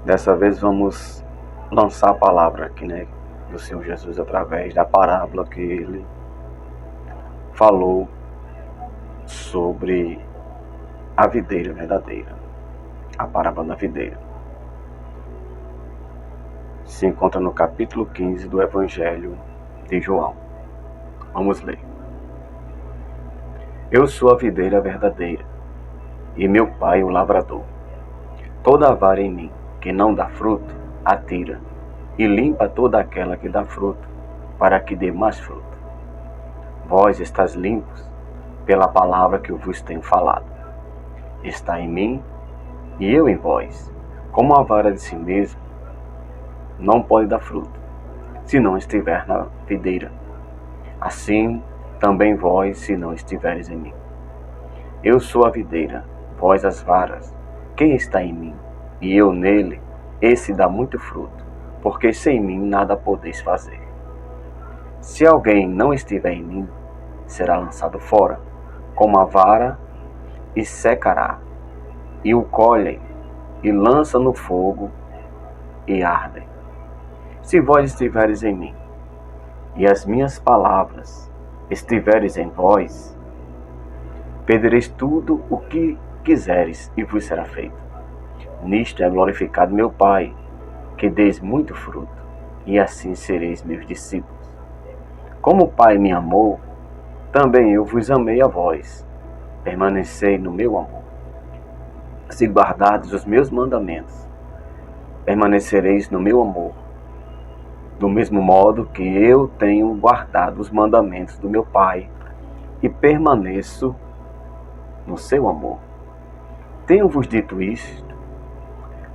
Dessa vez vamos lançar a palavra aqui, né, do Senhor Jesus através da parábola que ele falou sobre a videira verdadeira. A parábola da videira se encontra no capítulo 15 do Evangelho de João. Vamos ler. Eu sou a videira verdadeira, e meu pai o lavrador. Toda vara em mim que não dá fruto, atira, e limpa toda aquela que dá fruto, para que dê mais fruto. Vós estáis limpos pela palavra que eu vos tenho falado. Está em mim, e eu em vós. Como a vara de si mesmo não pode dar fruto, se não estiver na videira. Assim também vós, se não estiveres em mim. Eu sou a videira, vós as varas. Quem está em mim, e eu nele, esse dá muito fruto, porque sem mim nada podeis fazer. Se alguém não estiver em mim, será lançado fora, como a vara, e secará, e o colhem, e lança no fogo, e ardem. Se vós estiveres em mim, e as minhas palavras estiveres em vós, pedireis tudo o que quiseres, e vos será feito. Nisto é glorificado meu Pai, que deis muito fruto, e assim sereis meus discípulos. Como o Pai me amou, também eu vos amei a vós. Permanecei no meu amor. Se guardardes os meus mandamentos, permanecereis no meu amor, do mesmo modo que eu tenho guardado os mandamentos do meu Pai e permaneço no seu amor. Tenho-vos dito isto,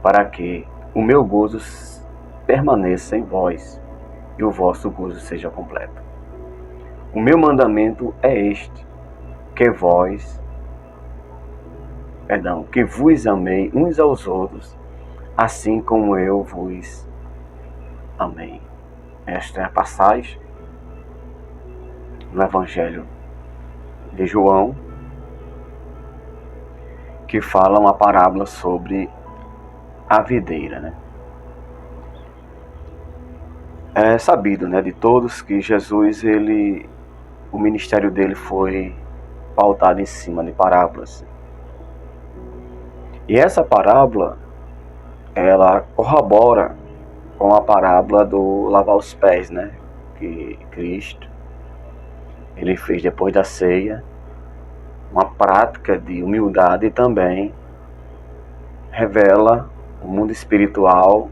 para que o meu gozo permaneça em vós e o vosso gozo seja completo. O meu mandamento é este, que vos amei uns aos outros, assim como eu vos amei. Esta é a passagem no Evangelho de João, que fala uma parábola sobre a videira, né? É sabido, né, de todos que Jesus, o ministério dele foi pautado em cima de parábolas. E essa parábola, ela corrobora com a parábola do lavar os pés, né, que Cristo, ele fez depois da ceia, uma prática de humildade e também revela o mundo espiritual,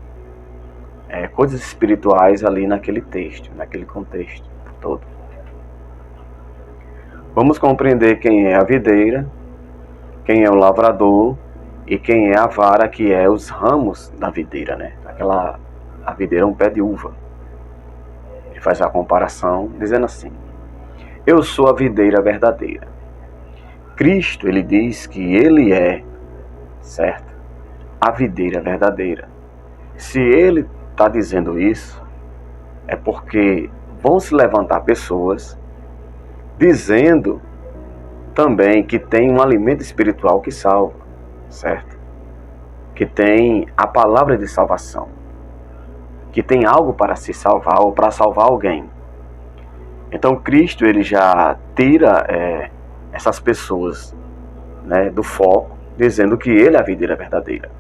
coisas espirituais ali naquele texto, naquele contexto todo. Vamos compreender quem é a videira, quem é o lavrador e quem é a vara, que é os ramos da videira, né? A videira é um pé de uva. Ele faz a comparação dizendo assim: eu sou a videira verdadeira. Cristo, ele diz que ele é, certo, a videira verdadeira. Se ele está dizendo isso, é porque vão se levantar pessoas dizendo também que tem um alimento espiritual que salva, certo? Que tem a palavra de salvação, que tem algo para se salvar ou para salvar alguém. Então Cristo, ele já tira essas pessoas, né, do foco, dizendo que ele é a videira verdadeira.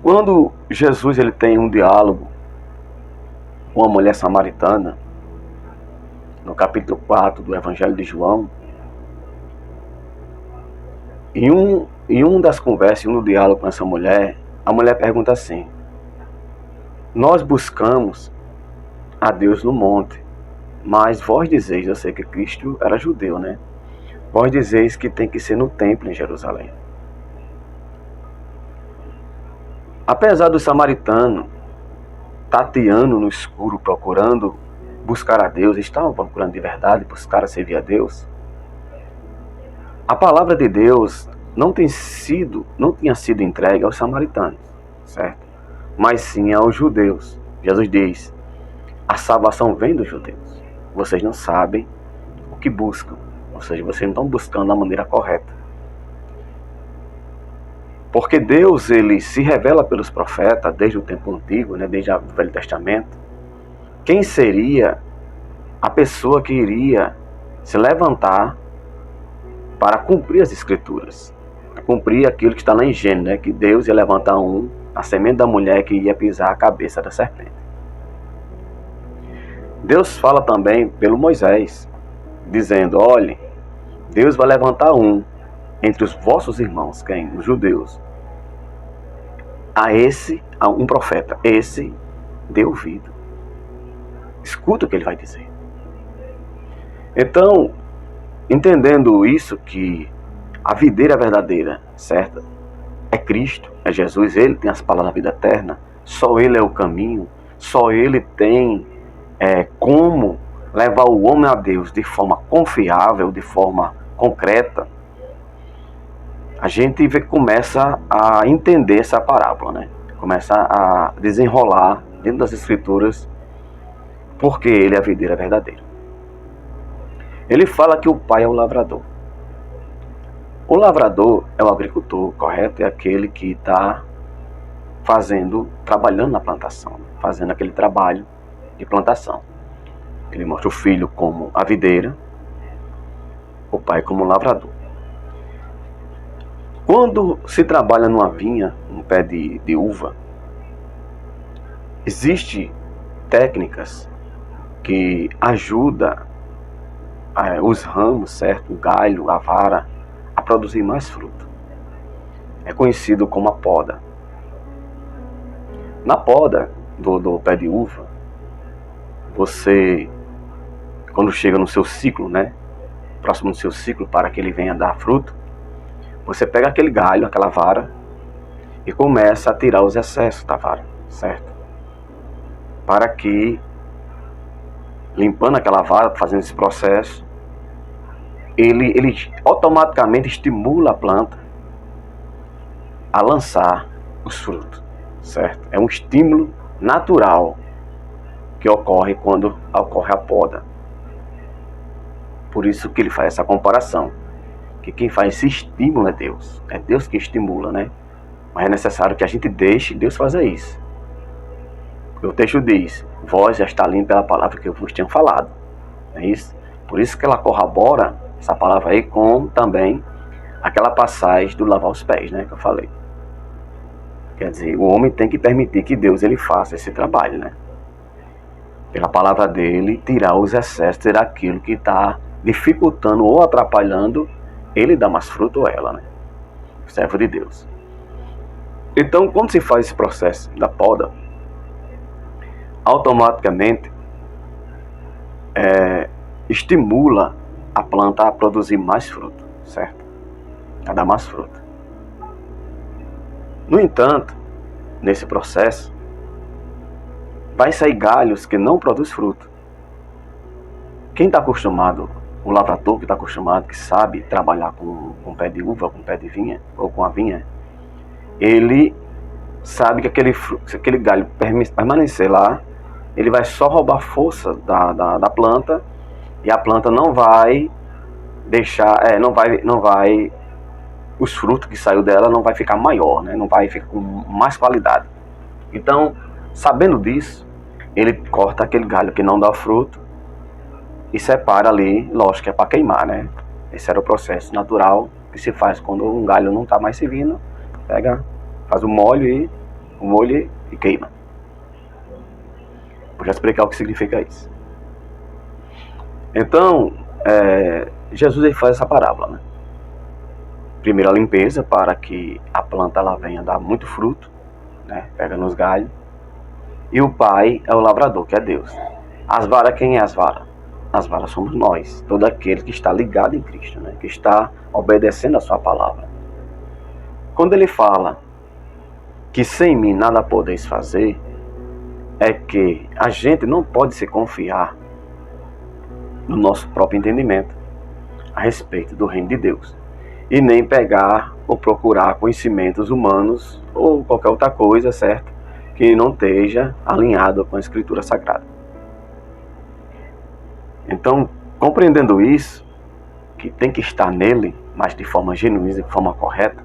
Quando Jesus, ele tem um diálogo com a mulher samaritana, no capítulo 4 do Evangelho de João, em um das conversas, no diálogo com essa mulher, a mulher pergunta assim: nós buscamos a Deus no monte, mas vós dizeis, eu sei que Cristo era judeu, né? Vós dizeis que tem que ser no templo em Jerusalém. Apesar do samaritano tateando no escuro, procurando buscar a Deus, estavam procurando de verdade, buscar a servir a Deus, a palavra de Deus não tinha sido entregue aos samaritanos, certo? Mas sim aos judeus. Jesus diz: a salvação vem dos judeus. Vocês não sabem o que buscam, ou seja, vocês não estão buscando da maneira correta. Porque Deus, ele se revela pelos profetas desde o tempo antigo, né, desde o Velho Testamento. Quem seria a pessoa que iria se levantar para cumprir as Escrituras? Cumprir aquilo que está lá em Gênesis, né, que Deus ia levantar a semente da mulher que ia pisar a cabeça da serpente. Deus fala também pelo Moisés, dizendo: olhe, Deus vai levantar entre os vossos irmãos, quem? Os judeus. A um profeta. Esse dê ouvido. Escuta o que ele vai dizer. Então, entendendo isso, que a videira verdadeira, certa, é Cristo, é Jesus, ele tem as palavras da vida eterna, só ele é o caminho, só ele tem como levar o homem a Deus de forma confiável, de forma concreta. A gente começa a entender essa parábola, né? Começa a desenrolar dentro das Escrituras, porque ele é a videira verdadeira. Ele fala que o pai é o lavrador. O lavrador é o agricultor, correto? É aquele que está trabalhando na plantação, fazendo aquele trabalho de plantação. Ele mostra o filho como a videira, o pai como o lavrador. Quando se trabalha numa vinha, um pé de uva, existem técnicas que ajudam os ramos, certo? O galho, a vara, a produzir mais fruto. É conhecido como a poda. Na poda do pé de uva, você, quando chega no seu ciclo, né? Próximo do seu ciclo, para que ele venha dar fruto, você pega aquele galho, aquela vara, e começa a tirar os excessos da vara, certo? Para que, limpando aquela vara, fazendo esse processo, ele automaticamente estimula a planta a lançar os frutos, certo? É um estímulo natural que ocorre quando ocorre a poda. Por isso que ele faz essa comparação, que quem faz esse estímulo é Deus. É Deus que estimula, né? Mas é necessário que a gente deixe Deus fazer isso. O texto diz: vós já está limpo pela palavra que eu vos tinha falado. É isso? Por isso que ela corrobora essa palavra aí com também aquela passagem do lavar os pés, né? Que eu falei. Quer dizer, o homem tem que permitir que Deus ele faça esse trabalho, né? Pela palavra dele, tirar os excessos, tirar aquilo que está dificultando ou atrapalhando ele dar mais fruto a ela, né? Servo de Deus. Então, quando se faz esse processo da poda, automaticamente estimula a planta a produzir mais fruto, certo? A dar mais fruto. No entanto, nesse processo, vai sair galhos que não produzem fruto. Quem está acostumado, o lavrador que está acostumado, que sabe trabalhar com pé de uva, com pé de vinha, ou com a vinha, ele sabe que aquele galho permanecer lá, ele vai só roubar força da planta, e a planta não vai deixar, os frutos que saiu dela não vai ficar maior, né? Não vai ficar com mais qualidade. Então, sabendo disso, ele corta aquele galho que não dá fruto e separa ali, lógico que é para queimar, né? Esse era o processo natural que se faz quando um galho não está mais servindo. Pega, faz o molho e queima. Vou já explicar o que significa isso. Então, Jesus ele faz essa parábola, né? Primeiro a limpeza, para que a planta ela venha dar muito fruto, né? Pega nos galhos. E o pai é o lavrador, que é Deus. As varas, quem é as varas? As varas somos nós, todo aquele que está ligado em Cristo, né? Que está obedecendo a sua palavra. Quando ele fala que sem mim nada podeis fazer, é que a gente não pode se confiar no nosso próprio entendimento a respeito do reino de Deus, e nem pegar ou procurar conhecimentos humanos ou qualquer outra coisa, certo? Que não esteja alinhado com a Escritura Sagrada. Então, compreendendo isso, que tem que estar nele, mas de forma genuína, de forma correta,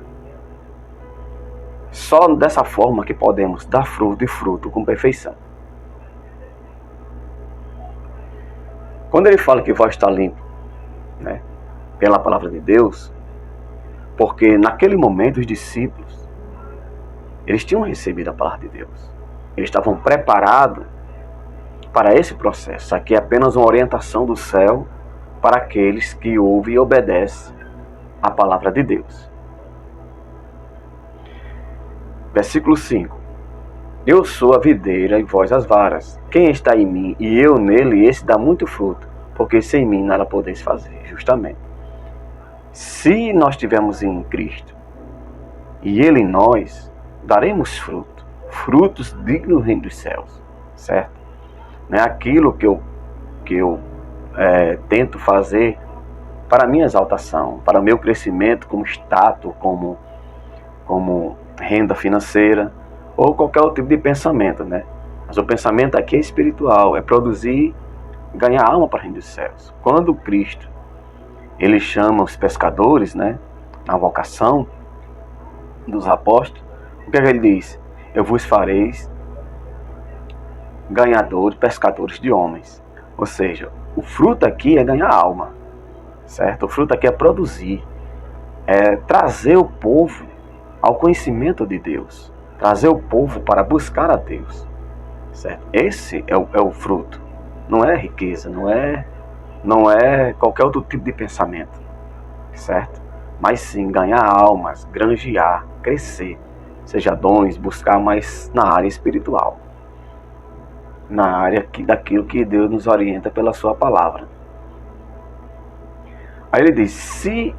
Só dessa forma que podemos dar fruto e fruto com perfeição. Quando ele fala que vós está limpo, né, pela palavra de Deus, porque naquele momento os discípulos, eles tinham recebido a palavra de Deus. Eles estavam preparados para esse processo. Aqui é apenas uma orientação do céu para aqueles que ouvem e obedecem a palavra de Deus. Versículo 5. Eu sou a videira e vós as varas. Quem está em mim e eu nele, esse dá muito fruto, porque sem mim nada podeis fazer. Justamente. Se nós estivermos em Cristo e Ele em nós, daremos fruto. Frutos dignos do reino dos céus. Certo? Não é aquilo que eu tento fazer para a minha exaltação, para o meu crescimento como status, como renda financeira, ou qualquer outro tipo de pensamento, né? Mas o pensamento aqui é espiritual, é produzir, ganhar alma para o reino dos céus. Quando Cristo, ele chama os pescadores, né, na vocação dos apóstolos, o que é que ele diz? Eu vos fareis ganhadores, pescadores de homens. Ou seja, o fruto aqui é ganhar alma, certo? O fruto aqui é produzir, é trazer o povo ao conhecimento de Deus, trazer o povo para buscar a Deus, certo? Esse é o fruto, não é riqueza, não é qualquer outro tipo de pensamento, certo? Mas sim ganhar almas, granjear, crescer, seja dons, buscar mais na área espiritual, na área daquilo que Deus nos orienta pela sua palavra. Aí ele diz, se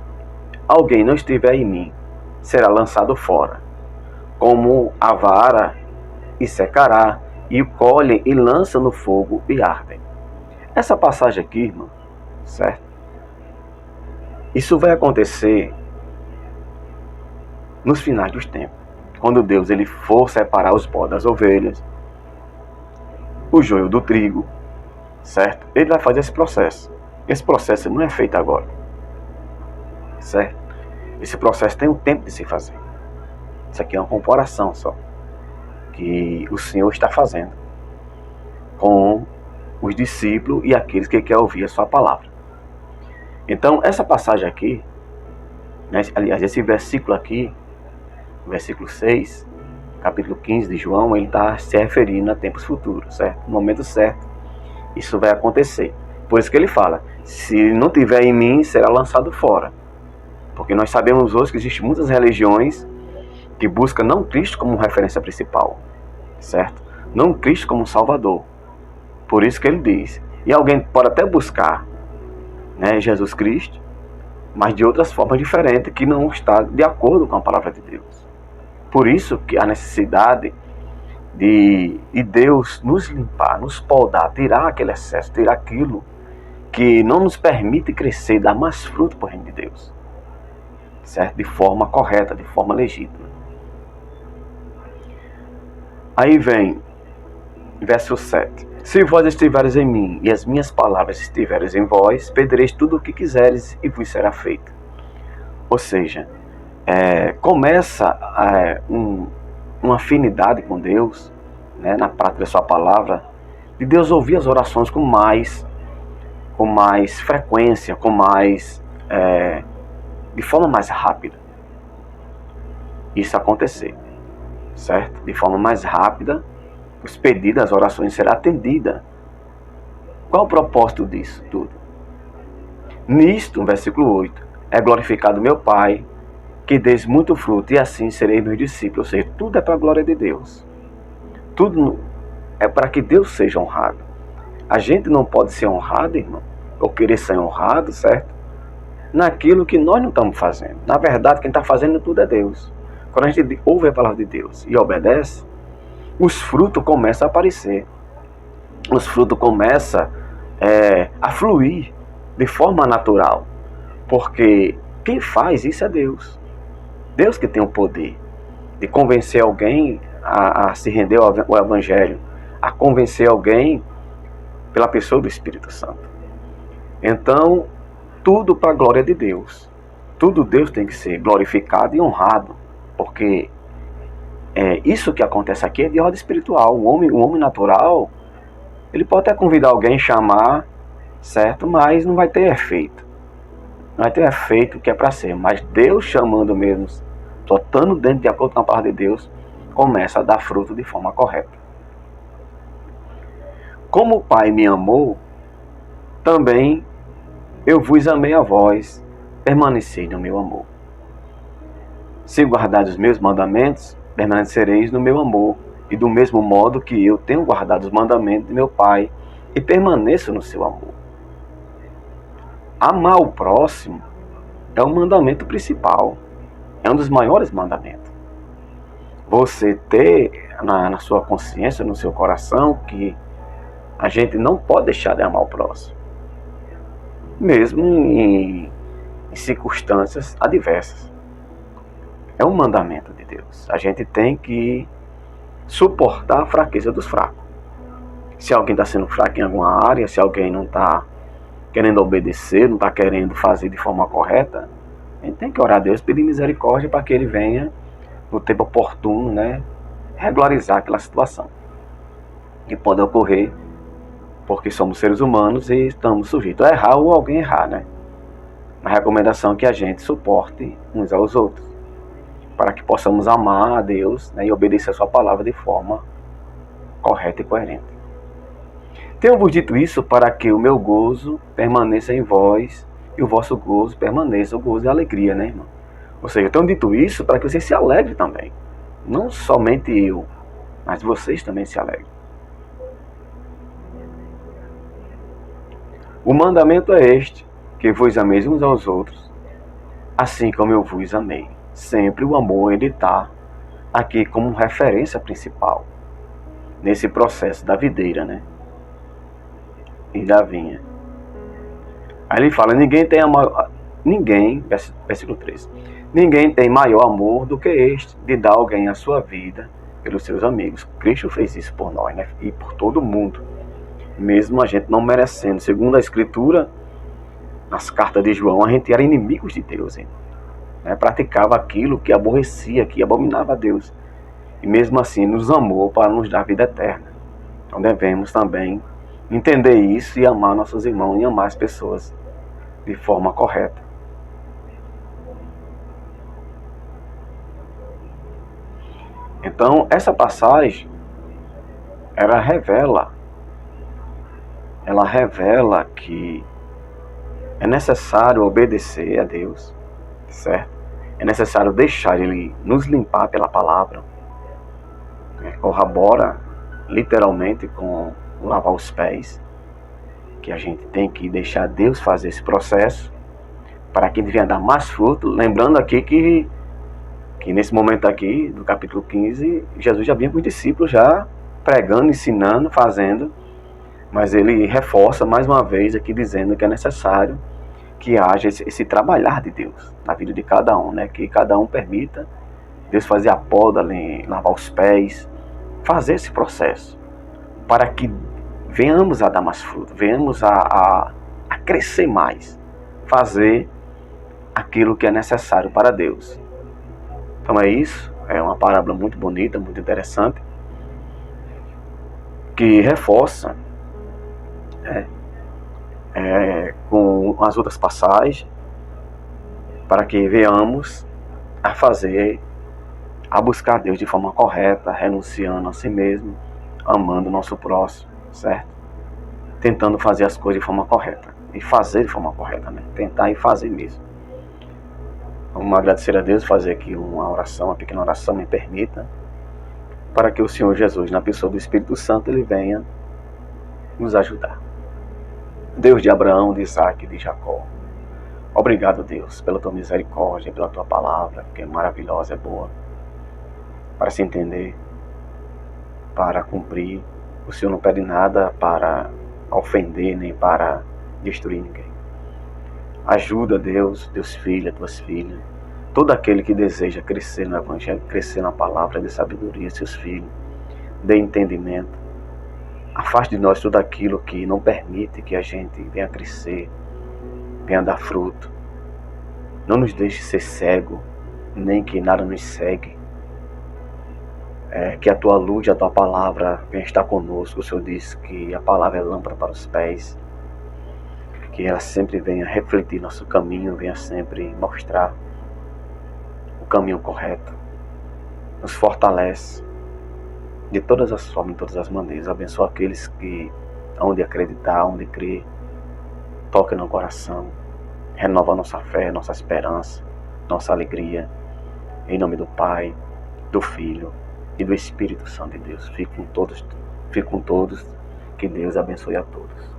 alguém não estiver em mim, será lançado fora, como a vara, e secará, e o colhem e lançam no fogo e ardem. Essa passagem aqui, irmão, certo? Isso vai acontecer nos finais dos tempos, quando Deus ele for separar os bodes das ovelhas, o joio do trigo, certo? Ele vai fazer esse processo. Esse processo não é feito agora, certo? Esse processo tem um tempo de se fazer. Isso aqui é uma comparação só que o Senhor está fazendo com os discípulos e aqueles que querem ouvir a sua palavra. Então, essa passagem aqui, né, aliás, esse versículo aqui, versículo 6, capítulo 15 de João, ele está se referindo a tempos futuros, certo? No momento certo, isso vai acontecer. Por isso que ele fala, se não tiver em mim, será lançado fora. Porque nós sabemos hoje que existem muitas religiões que buscam não Cristo como referência principal, certo? Não Cristo como Salvador. Por isso que ele diz, e alguém pode até buscar, né, Jesus Cristo, mas de outras formas diferentes, que não está de acordo com a palavra de Deus. Por isso que a necessidade de Deus nos limpar, nos podar, tirar aquele excesso, tirar aquilo que não nos permite crescer e dar mais fruto para o reino de Deus, certo? De forma correta, de forma legítima. Aí vem verso 7. Se vós estiveres em mim e as minhas palavras estiveres em vós, pedireis tudo o que quiseres e vos será feito. Ou seja, começa uma afinidade com Deus, né, na prática da sua palavra, de Deus ouvir as orações com mais frequência, de forma mais rápida. Isso acontecer, certo? De forma mais rápida, os pedidos, as orações serão atendidas. Qual o propósito disso tudo? Nisto, no versículo 8, é glorificado meu Pai, que deis muito fruto, e assim sereis meus discípulos. Ou seja, tudo é para a glória de Deus. Tudo é para que Deus seja honrado. A gente não pode ser honrado, irmão, ou querer ser honrado, certo? Naquilo que nós não estamos fazendo. Na verdade, quem está fazendo tudo é Deus. Quando a gente ouve a palavra de Deus e obedece, os frutos começam a aparecer. Os frutos começam a fluir de forma natural. Porque quem faz isso é Deus. Deus que tem o poder de convencer alguém a se render ao Evangelho, a convencer alguém pela pessoa do Espírito Santo. Então, tudo para a glória de Deus. Tudo Deus tem que ser glorificado e honrado, porque isso que acontece aqui é de ordem espiritual. O homem natural, ele pode até convidar alguém, chamar, certo? Mas não vai ter efeito. Não vai ter efeito que é para ser. Mas Deus chamando mesmo, só estando dentro de acordo com a palavra de Deus, começa a dar fruto de forma correta. Como o Pai me amou, também eu vos amei a vós, permanecei no meu amor. Se guardardes os meus mandamentos, permanecereis no meu amor, e do mesmo modo que eu tenho guardado os mandamentos de meu Pai, e permaneço no seu amor. Amar o próximo é o mandamento principal, é um dos maiores mandamentos. Você ter na sua consciência, no seu coração, que a gente não pode deixar de amar o próximo, mesmo em circunstâncias adversas. É um mandamento de Deus. A gente tem que suportar a fraqueza dos fracos. Se alguém está sendo fraco em alguma área, se alguém não está querendo obedecer, não está querendo fazer de forma correta, a gente tem que orar a Deus, pedir misericórdia para que Ele venha, no tempo oportuno, regularizar aquela situação. E pode ocorrer porque somos seres humanos e estamos sujeitos a errar ou alguém errar, A recomendação é que a gente suporte uns aos outros, para que possamos amar a Deus, e obedecer a sua palavra de forma correta e coerente. Tenho-vos dito isso para que o meu gozo permaneça em vós e o vosso gozo permaneça, o gozo e a alegria, irmão? Ou seja, eu tenho dito isso para que vocês se alegrem também. Não somente eu, mas vocês também se alegrem. O mandamento é este, que vos ameis uns aos outros, assim como eu vos amei. Sempre o amor, ele está aqui como referência principal, nesse processo da videira, e da vinha. Aí ele fala, versículo 3, ninguém tem maior amor do que este, de dar alguém a sua vida pelos seus amigos. Cristo fez isso por nós, e por todo mundo, mesmo a gente não merecendo. Segundo a Escritura, nas cartas de João, a gente era inimigos de Deus, praticava aquilo que aborrecia, que abominava a Deus, e mesmo assim nos amou para nos dar vida eterna. Então devemos também entender isso e amar nossos irmãos e amar as pessoas de forma correta. Então essa passagem ela revela que é necessário obedecer a Deus, certo? É necessário deixar Ele nos limpar pela palavra. Corrobora literalmente com lavar os pés, que a gente tem que deixar Deus fazer esse processo para que ele venha dar mais fruto. Lembrando aqui que nesse momento aqui, do capítulo 15, Jesus já vinha com os discípulos já pregando, ensinando, fazendo, mas ele reforça mais uma vez aqui dizendo que é necessário que haja esse trabalhar de Deus na vida de cada um, que cada um permita Deus fazer a poda, lavar os pés, fazer esse processo, para que venhamos a dar mais fruto, venhamos a crescer mais, fazer aquilo que é necessário para Deus. Então é isso, é uma parábola muito bonita, muito interessante, que reforça com as outras passagens, para que venhamos a buscar Deus de forma correta, renunciando a si mesmo, amando o nosso próximo, certo? Tentando fazer as coisas de forma correta, e fazer de forma correta, tentar e fazer mesmo. Vamos agradecer a Deus, fazer aqui uma oração, uma pequena oração, me permita, para que o Senhor Jesus, na pessoa do Espírito Santo, ele venha nos ajudar. Deus de Abraão, de Isaac e de Jacó, obrigado, Deus, pela tua misericórdia, pela tua palavra, que é maravilhosa, é boa, para se entender, para cumprir. O Senhor não pede nada para ofender, nem para destruir ninguém. Ajuda, Deus, teus filhos, tuas filhas, todo aquele que deseja crescer no Evangelho, crescer na palavra, de sabedoria, seus filhos, dê entendimento. Afaste de nós tudo aquilo que não permite que a gente venha crescer, venha dar fruto. Não nos deixe ser cego, nem que nada nos cegue. Que a tua luz, a tua palavra venha estar conosco. O Senhor diz que a palavra é lâmpada para os pés, que ela sempre venha refletir nosso caminho, venha sempre mostrar o caminho correto, nos fortalece de todas as formas, de todas as maneiras. Abençoa aqueles que onde acreditar, onde crer, toque no coração, renova nossa fé, nossa esperança, nossa alegria, em nome do Pai, do Filho e do Espírito Santo de Deus. Fique com todos, que Deus abençoe a todos.